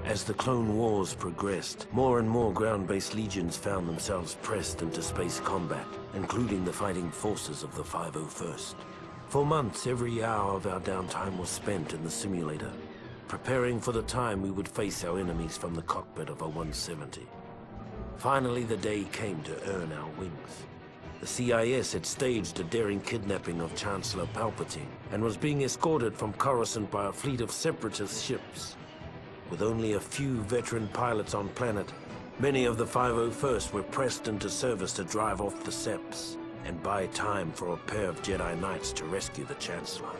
As the Clone Wars progressed, more and more ground-based legions found themselves pressed into space combat, including the fighting forces of the 501st. For months, every hour of our downtime was spent in the simulator, preparing for the time we would face our enemies from the cockpit of a 170. Finally, the day came to earn our wings. The CIS had staged a daring kidnapping of Chancellor Palpatine and was being escorted from Coruscant by a fleet of separatist ships. With only a few veteran pilots on planet, many of the 501st were pressed into service to drive off the Seps and buy time for a pair of Jedi Knights to rescue the Chancellor.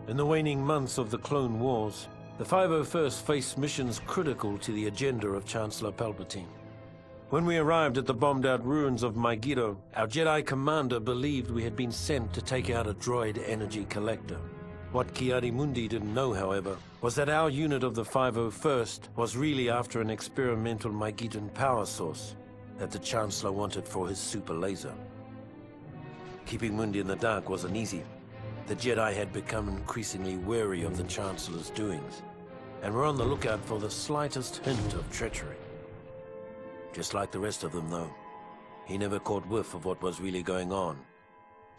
In the waning months of the Clone Wars, the 501st faced missions critical to the agenda of Chancellor Palpatine. When we arrived at the bombed-out ruins of Megiddo, our Jedi commander believed we had been sent to take out a droid energy collector. What Ki-Adi-Mundi didn't know, however, was that our unit of the 501st was really after an experimental Megiddan power source that the Chancellor wanted for his super laser. Keeping Mundi in the dark wasn't easy. The Jedi had become increasingly wary of the Chancellor's doings, and were on the lookout for the slightest hint of treachery. Just like the rest of them, though, he never caught whiff of what was really going on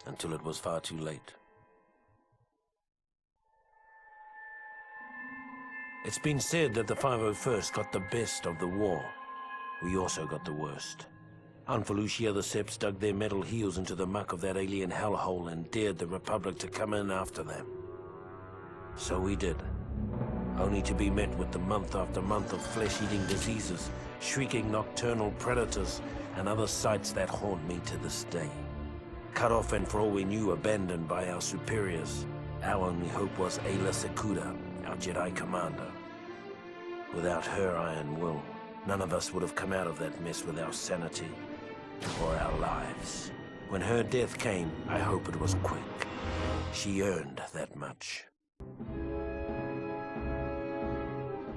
until it was far too late. It's been said that the 501st got the best of the war. We also got the worst. On Felucia, the Seps dug their metal heels into the muck of that alien hellhole and dared the Republic to come in after them. So we did, only to be met with the month after month of flesh-eating diseases, shrieking nocturnal predators, and other sights that haunt me to this day. Cut off and for all we knew, abandoned by our superiors, our only hope was Aayla Secura, our Jedi commander. Without her iron will, none of us would have come out of that mess with our sanity or our lives. When her death came, I hope it was quick. She earned that much.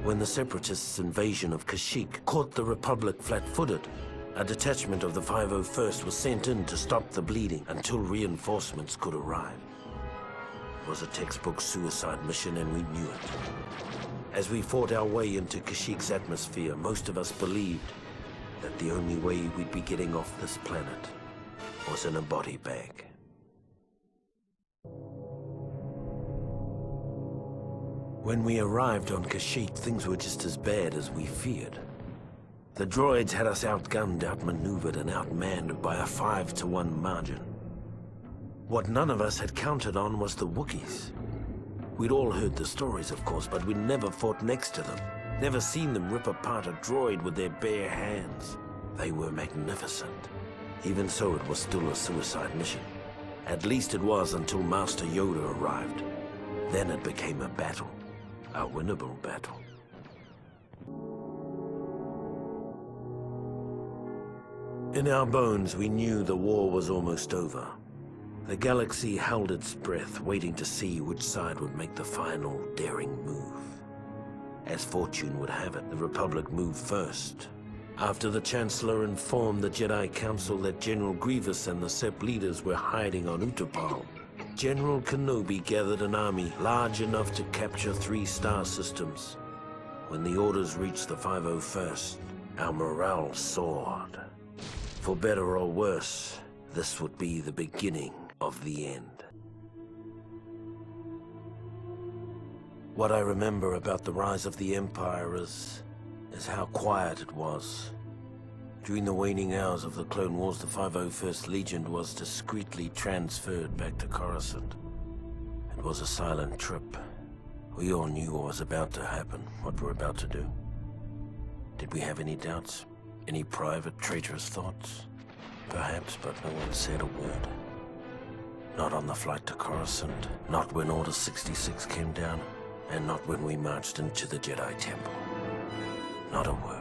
When the Separatists' invasion of Kashyyyk caught the Republic flat-footed, a detachment of the 501st was sent in to stop the bleeding until reinforcements could arrive. It was a textbook suicide mission, and we knew it. As we fought our way into Kashyyyk's atmosphere, most of us believed that the only way we'd be getting off this planet was in a body bag. When we arrived on Kashyyyk, things were just as bad as we feared. The droids had us outgunned, outmaneuvered, and outmanned by a 5-to-1 margin. What none of us had counted on was the Wookiees. We'd all heard the stories, of course, but we'd never fought next to them. Never seen them rip apart a droid with their bare hands. They were magnificent. Even so, it was still a suicide mission. At least it was until Master Yoda arrived. Then it became a battle. A winnable battle. In our bones, we knew the war was almost over. The galaxy held its breath, waiting to see which side would make the final, daring move. As fortune would have it, the Republic moved first. After the Chancellor informed the Jedi Council that General Grievous and the Sep leaders were hiding on Utapau, General Kenobi gathered an army large enough to capture 3 star systems. When the orders reached the 501st, our morale soared. For better or worse, this would be the beginning of the end. What I remember about the rise of the Empire is how quiet it was. During the waning hours of the Clone Wars, the 501st Legion was discreetly transferred back to Coruscant. It was a silent trip. We all knew what was about to happen, what we're about to do. Did we have any doubts? Any private, traitorous thoughts? Perhaps, but no one said a word. Not on the flight to Coruscant, not when Order 66 came down, and not when we marched into the Jedi Temple. Not a word.